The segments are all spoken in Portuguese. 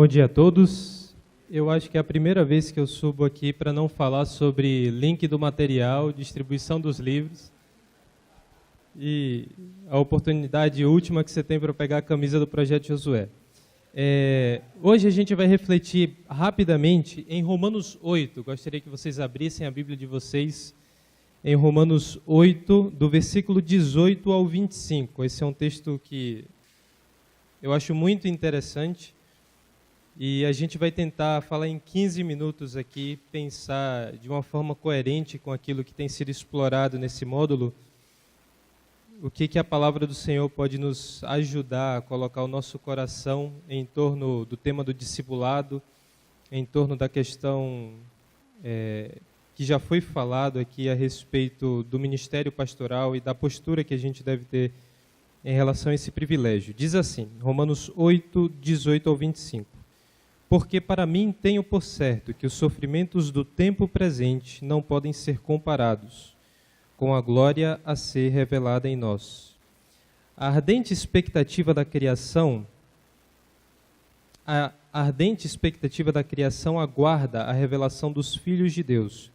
Bom dia a todos. Eu acho que é a primeira vez que eu subo aqui para não falar sobre link do material, distribuição dos livros e a oportunidade última que você tem para pegar a camisa do Projeto Josué. Hoje a gente vai refletir rapidamente em Romanos 8. Gostaria que vocês abrissem a Bíblia de vocês em Romanos 8, do versículo 18 ao 25. Esse é um texto que eu acho muito interessante e a gente vai tentar falar em 15 minutos aqui, pensar de uma forma coerente com aquilo que tem sido explorado nesse módulo, o que a palavra do Senhor pode nos ajudar a colocar o nosso coração em torno do tema do discipulado, em torno da questão que já foi falado aqui a respeito do ministério pastoral e da postura que a gente deve ter em relação a esse privilégio. Diz assim, Romanos 8, 18 ao 25. Porque para mim tenho por certo que os sofrimentos do tempo presente não podem ser comparados com a glória a ser revelada em nós. A ardente expectativa da criação aguarda a revelação dos filhos de Deus,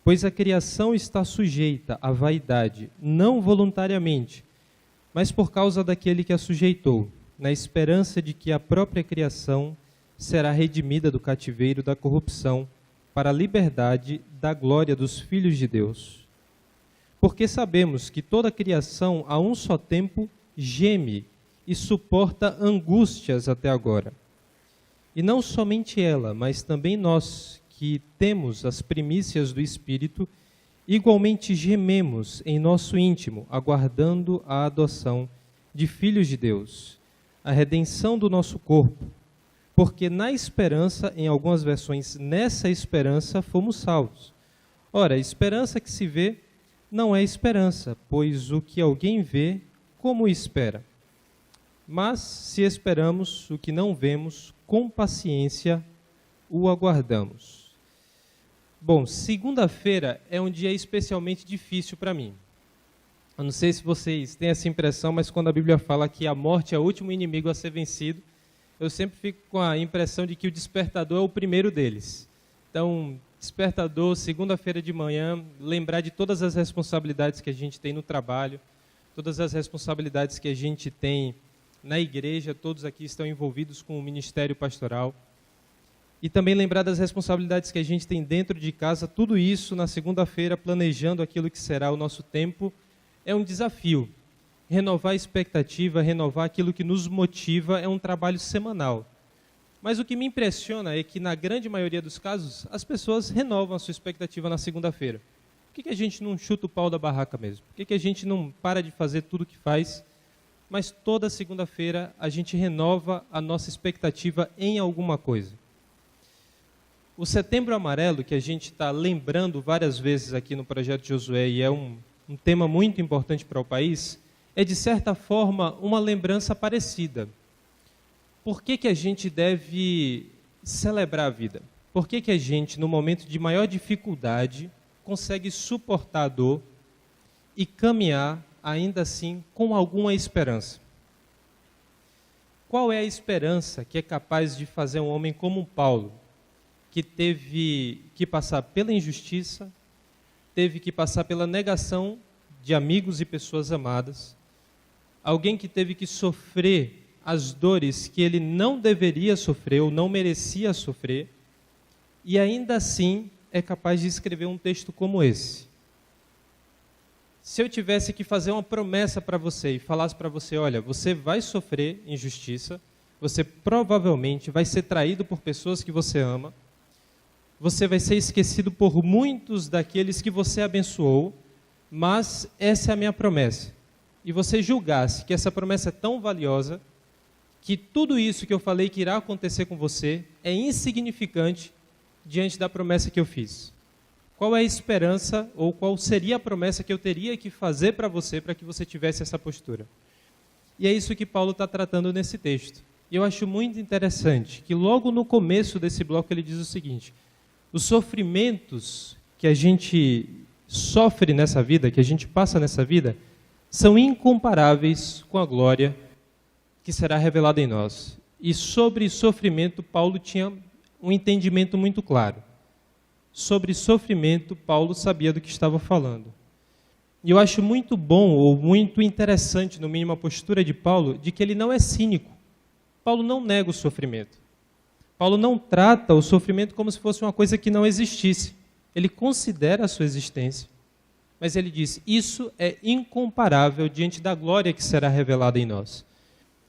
pois a criação está sujeita à vaidade, não voluntariamente, mas por causa daquele que a sujeitou, na esperança de que a própria criação será redimida do cativeiro da corrupção para a liberdade da glória dos filhos de Deus. Porque sabemos que toda a criação a um só tempo geme e suporta angústias até agora. E não somente ela, mas também nós, que temos as primícias do Espírito, igualmente gememos em nosso íntimo, aguardando a adoção de filhos de Deus, a redenção do nosso corpo. Porque na esperança, em algumas versões, nessa esperança fomos salvos. Ora, a esperança que se vê não é esperança, pois o que alguém vê, como espera? Mas se esperamos o que não vemos, com paciência o aguardamos. Bom, segunda-feira é um dia especialmente difícil para mim. Eu não sei se vocês têm essa impressão, mas quando a Bíblia fala que a morte é o último inimigo a ser vencido, eu sempre fico com a impressão de que o despertador é o primeiro deles. Então, despertador, segunda-feira de manhã, lembrar de todas as responsabilidades que a gente tem no trabalho, todas as responsabilidades que a gente tem na igreja, todos aqui estão envolvidos com o ministério pastoral. E também lembrar das responsabilidades que a gente tem dentro de casa, tudo isso na segunda-feira, planejando aquilo que será o nosso tempo, é um desafio. Renovar a expectativa, renovar aquilo que nos motiva é um trabalho semanal. Mas o que me impressiona é que, na grande maioria dos casos, as pessoas renovam a sua expectativa na segunda-feira. Por que a gente não chuta o pau da barraca mesmo? Por que a gente não para de fazer tudo o que faz, mas toda segunda-feira a gente renova a nossa expectativa em alguma coisa? O Setembro Amarelo, que a gente está lembrando várias vezes aqui no Projeto Josué, e é um tema muito importante para o país, é, de certa forma, uma lembrança parecida. Por que a gente deve celebrar a vida? Por que a gente, no momento de maior dificuldade, consegue suportar a dor e caminhar, ainda assim, com alguma esperança? Qual é a esperança que é capaz de fazer um homem como Paulo, que teve que passar pela injustiça, teve que passar pela negação de amigos e pessoas amadas, alguém que teve que sofrer as dores que ele não deveria sofrer ou não merecia sofrer, e ainda assim é capaz de escrever um texto como esse? Se eu tivesse que fazer uma promessa para você e falasse para você, olha, você vai sofrer injustiça, você provavelmente vai ser traído por pessoas que você ama, você vai ser esquecido por muitos daqueles que você abençoou, mas essa é a minha promessa. E você julgasse que essa promessa é tão valiosa, que tudo isso que eu falei que irá acontecer com você é insignificante diante da promessa que eu fiz. Qual é a esperança, ou qual seria a promessa que eu teria que fazer para que você tivesse essa postura? E é isso que Paulo está tratando nesse texto. E eu acho muito interessante que logo no começo desse bloco ele diz o seguinte: os sofrimentos que a gente sofre nessa vida, que a gente passa nessa vida, são incomparáveis com a glória que será revelada em nós. E sobre sofrimento, Paulo tinha um entendimento muito claro. Sobre sofrimento, Paulo sabia do que estava falando. E eu acho muito bom, ou muito interessante, no mínimo, a postura de Paulo, de que ele não é cínico. Paulo não nega o sofrimento. Paulo não trata o sofrimento como se fosse uma coisa que não existisse. Ele considera a sua existência. Mas ele diz, isso é incomparável diante da glória que será revelada em nós.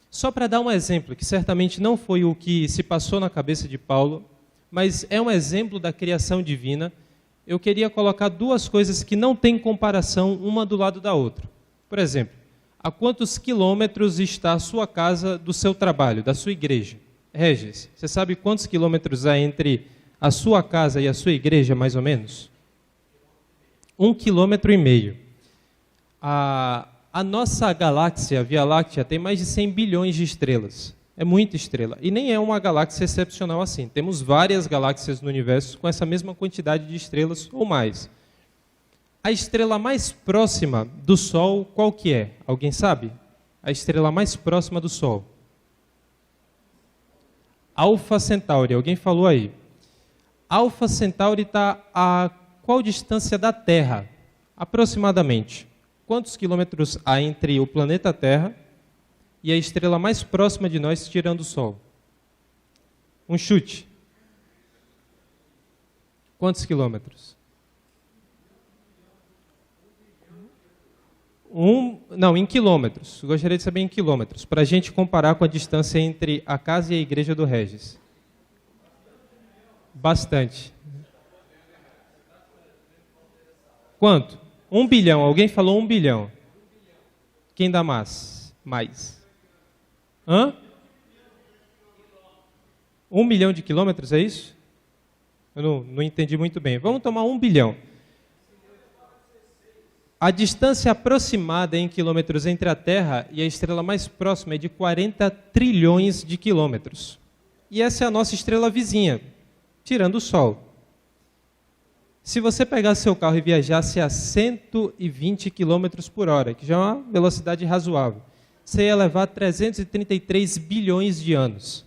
Só para dar um exemplo, que certamente não foi o que se passou na cabeça de Paulo, mas é um exemplo da criação divina, eu queria colocar duas coisas que não têm comparação uma do lado da outra. Por exemplo, a quantos quilômetros está a sua casa do seu trabalho, da sua igreja? Regis, você sabe quantos quilômetros há entre a sua casa e a sua igreja, mais ou menos? 1,5 quilômetro. A nossa galáxia, a Via Láctea, tem mais de 100 bilhões de estrelas. É muita estrela. E nem é uma galáxia excepcional assim. Temos várias galáxias no universo com essa mesma quantidade de estrelas ou mais. A estrela mais próxima do Sol, qual que é? Alguém sabe? A estrela mais próxima do Sol. Alfa Centauri. Alguém falou aí. Alfa Centauri está a qual distância da Terra? Aproximadamente. Quantos quilômetros há entre o planeta Terra e a estrela mais próxima de nós, tirando o Sol? Um chute. Quantos quilômetros? Não, em quilômetros. Gostaria de saber em quilômetros, para a gente comparar com a distância entre a casa e a igreja do Regis. Bastante. Quanto? 1 bilhão. Alguém falou 1 bilhão. Quem dá mais? Hã? 1 milhão de quilômetros, é isso? Eu não entendi muito bem. Vamos tomar 1 bilhão. A distância aproximada em quilômetros entre a Terra e a estrela mais próxima é de 40 trilhões de quilômetros. E essa é a nossa estrela vizinha, tirando o Sol. Se você pegasse seu carro e viajasse a 120 km por hora, que já é uma velocidade razoável, você ia levar 333 bilhões de anos.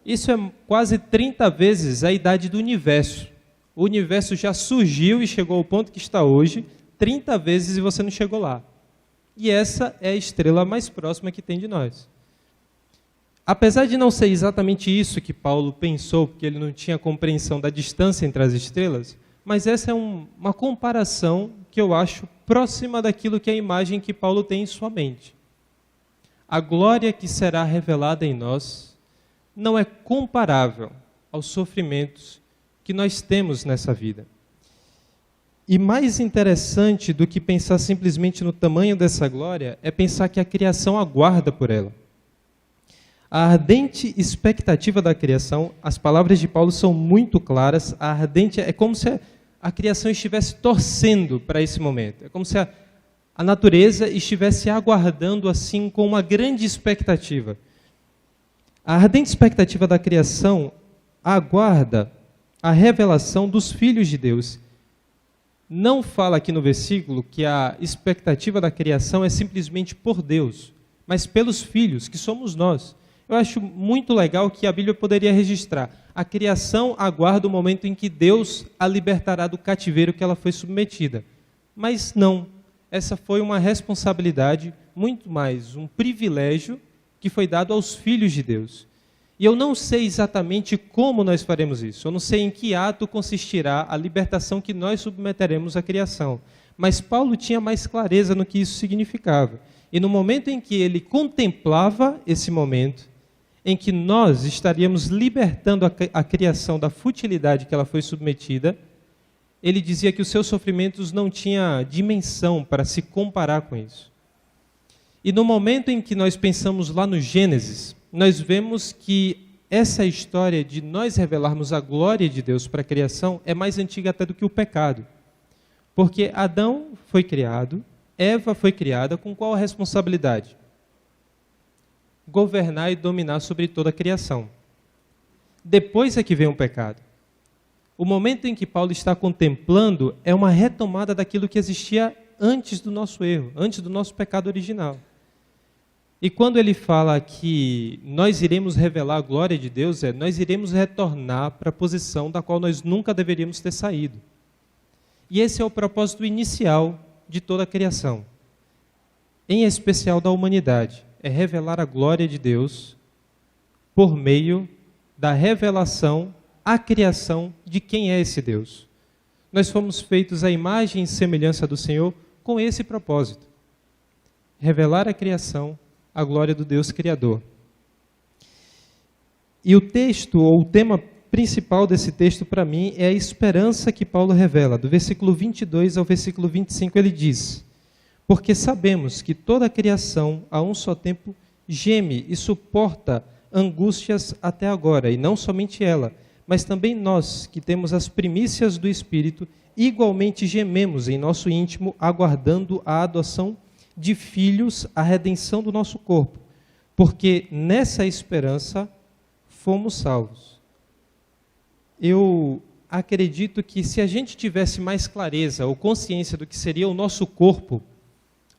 Isso é quase 30 vezes a idade do universo. O universo já surgiu e chegou ao ponto que está hoje, 30 vezes e você não chegou lá. E essa é a estrela mais próxima que tem de nós. Apesar de não ser exatamente isso que Paulo pensou, porque ele não tinha compreensão da distância entre as estrelas, mas essa é uma comparação que eu acho próxima daquilo que é a imagem que Paulo tem em sua mente. A glória que será revelada em nós não é comparável aos sofrimentos que nós temos nessa vida. E mais interessante do que pensar simplesmente no tamanho dessa glória é pensar que a criação aguarda por ela. A ardente expectativa da criação, as palavras de Paulo são muito claras, a ardente é como se a criação estivesse torcendo para esse momento. É como se a natureza estivesse aguardando assim com uma grande expectativa. A ardente expectativa da criação aguarda a revelação dos filhos de Deus. Não fala aqui no versículo que a expectativa da criação é simplesmente por Deus, mas pelos filhos, que somos nós. Eu acho muito legal que a Bíblia poderia registrar. A criação aguarda o momento em que Deus a libertará do cativeiro que ela foi submetida. Mas não, essa foi uma responsabilidade, muito mais um privilégio que foi dado aos filhos de Deus. E eu não sei exatamente como nós faremos isso. Eu não sei em que ato consistirá a libertação que nós submeteremos à criação. Mas Paulo tinha mais clareza no que isso significava. E no momento em que ele contemplava esse momento, em que nós estaríamos libertando a criação da futilidade que ela foi submetida, ele dizia que os seus sofrimentos não tinham dimensão para se comparar com isso. E no momento em que nós pensamos lá no Gênesis, nós vemos que essa história de nós revelarmos a glória de Deus para a criação é mais antiga até do que o pecado. Porque Adão foi criado, Eva foi criada, com qual a responsabilidade? Governar e dominar sobre toda a criação. Depois é que vem o pecado. O momento em que Paulo está contemplando é uma retomada daquilo que existia antes do nosso erro, antes do nosso pecado original. E quando ele fala que nós iremos revelar a glória de Deus, nós iremos retornar para a posição da qual nós nunca deveríamos ter saído. E esse é o propósito inicial de toda a criação, em especial da humanidade, é revelar a glória de Deus por meio da revelação à criação de quem é esse Deus. Nós fomos feitos à imagem e semelhança do Senhor com esse propósito, revelar à criação a glória do Deus Criador. E o texto, ou o tema principal desse texto para mim, é a esperança que Paulo revela. Do versículo 22 ao versículo 25 ele diz: porque sabemos que toda a criação, a um só tempo, geme e suporta angústias até agora, e não somente ela, mas também nós, que temos as primícias do Espírito, igualmente gememos em nosso íntimo, aguardando a adoção de filhos, a redenção do nosso corpo, porque nessa esperança fomos salvos. Eu acredito que se a gente tivesse mais clareza ou consciência do que seria o nosso corpo,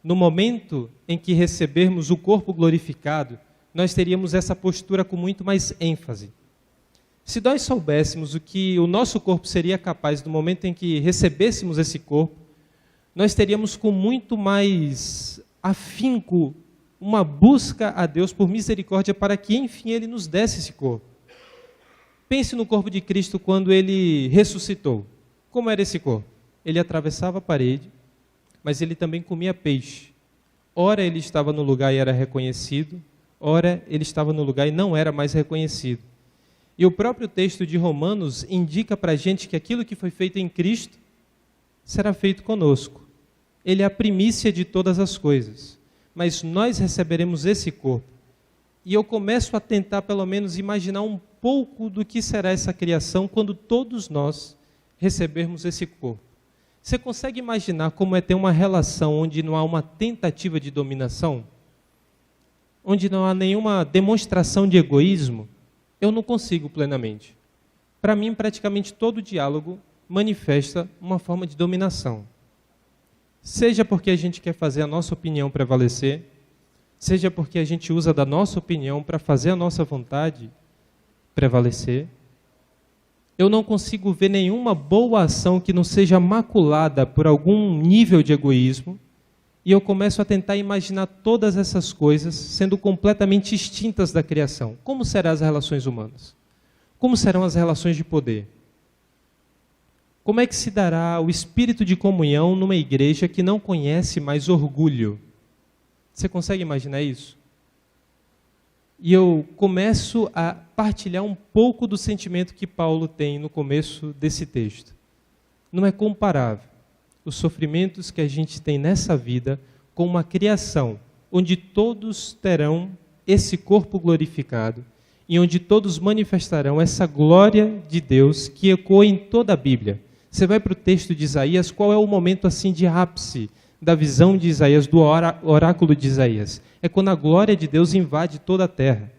no momento em que recebermos o corpo glorificado, nós teríamos essa postura com muito mais ênfase. Se nós soubéssemos o que o nosso corpo seria capaz no momento em que recebêssemos esse corpo, nós teríamos com muito mais afinco uma busca a Deus por misericórdia para que, enfim, Ele nos desse esse corpo. Pense no corpo de Cristo quando Ele ressuscitou. Como era esse corpo? Ele atravessava a parede, mas Ele também comia peixe. Ora Ele estava no lugar e era reconhecido, ora Ele estava no lugar e não era mais reconhecido. E o próprio texto de Romanos indica para a gente que aquilo que foi feito em Cristo será feito conosco. Ele é a primícia de todas as coisas, mas nós receberemos esse corpo. E eu começo a tentar pelo menos imaginar um pouco do que será essa criação quando todos nós recebermos esse corpo. Você consegue imaginar como é ter uma relação onde não há uma tentativa de dominação? Onde não há nenhuma demonstração de egoísmo? Eu não consigo plenamente. Para mim, praticamente todo diálogo manifesta uma forma de dominação. Seja porque a gente quer fazer a nossa opinião prevalecer, seja porque a gente usa da nossa opinião para fazer a nossa vontade prevalecer. Eu não consigo ver nenhuma boa ação que não seja maculada por algum nível de egoísmo, e eu começo a tentar imaginar todas essas coisas sendo completamente extintas da criação. Como serão as relações humanas? Como serão as relações de poder? Como é que se dará o espírito de comunhão numa igreja que não conhece mais orgulho? Você consegue imaginar isso? E eu começo a partilhar um pouco do sentimento que Paulo tem no começo desse texto. Não é comparável os sofrimentos que a gente tem nessa vida com uma criação onde todos terão esse corpo glorificado e onde todos manifestarão essa glória de Deus que ecoa em toda a Bíblia. Você vai para o texto de Isaías, qual é o momento assim de ápice da visão de Isaías, do oráculo de Isaías? É quando a glória de Deus invade toda a terra.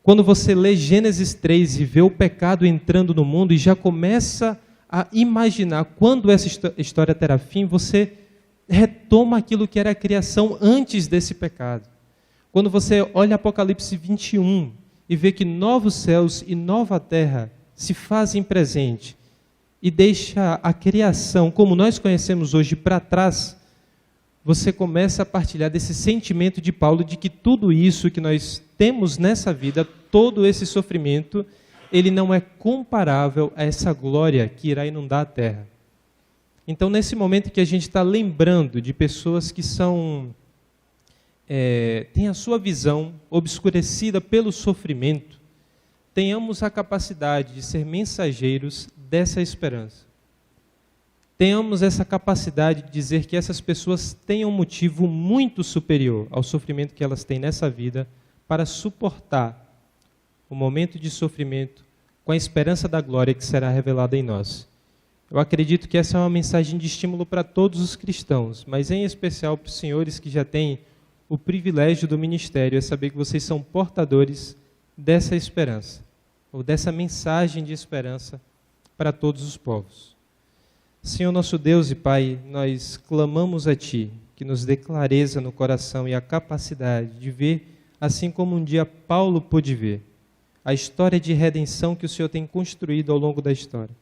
Quando você lê Gênesis 3 e vê o pecado entrando no mundo e já começa a imaginar quando essa história terá fim, você retoma aquilo que era a criação antes desse pecado. Quando você olha Apocalipse 21 e vê que novos céus e nova terra se fazem presente e deixa a criação, como nós conhecemos hoje, para trás, você começa a partilhar desse sentimento de Paulo de que tudo isso que nós temos nessa vida, todo esse sofrimento, ele não é comparável a essa glória que irá inundar a terra. Então, nesse momento que a gente está lembrando de pessoas que têm a sua visão obscurecida pelo sofrimento, tenhamos a capacidade de ser mensageiros dessa esperança. Tenhamos essa capacidade de dizer que essas pessoas têm um motivo muito superior ao sofrimento que elas têm nessa vida para suportar o momento de sofrimento com a esperança da glória que será revelada em nós. Eu acredito que essa é uma mensagem de estímulo para todos os cristãos, mas em especial para os senhores que já têm o privilégio do ministério, é saber que vocês são portadores dessa esperança, ou dessa mensagem de esperança para todos os povos. Senhor nosso Deus e Pai, nós clamamos a Ti, que nos dê clareza no coração e a capacidade de ver, assim como um dia Paulo pôde ver, a história de redenção que o Senhor tem construído ao longo da história.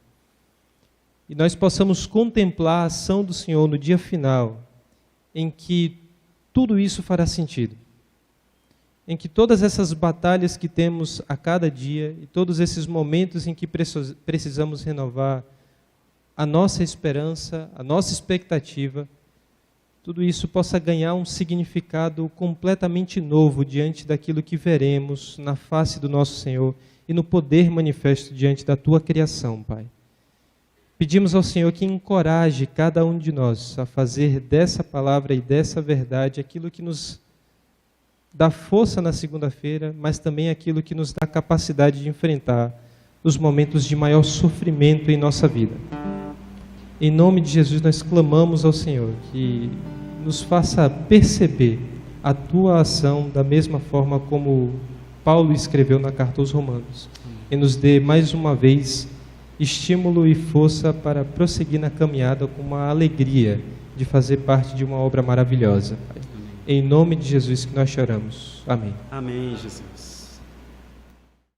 E nós possamos contemplar a ação do Senhor no dia final, em que tudo isso fará sentido. Em que todas essas batalhas que temos a cada dia e todos esses momentos em que precisamos renovar a nossa esperança, a nossa expectativa, tudo isso possa ganhar um significado completamente novo diante daquilo que veremos na face do nosso Senhor e no poder manifesto diante da Tua criação, Pai. Pedimos ao Senhor que encoraje cada um de nós a fazer dessa palavra e dessa verdade aquilo que nos dá força na segunda-feira, mas também aquilo que nos dá capacidade de enfrentar os momentos de maior sofrimento em nossa vida. Em nome de Jesus, nós clamamos ao Senhor que nos faça perceber a Tua ação da mesma forma como Paulo escreveu na carta aos Romanos. E nos dê, mais uma vez, estímulo e força para prosseguir na caminhada com uma alegria de fazer parte de uma obra maravilhosa, Pai. Em nome de Jesus que nós choramos. Amém. Amém, Jesus.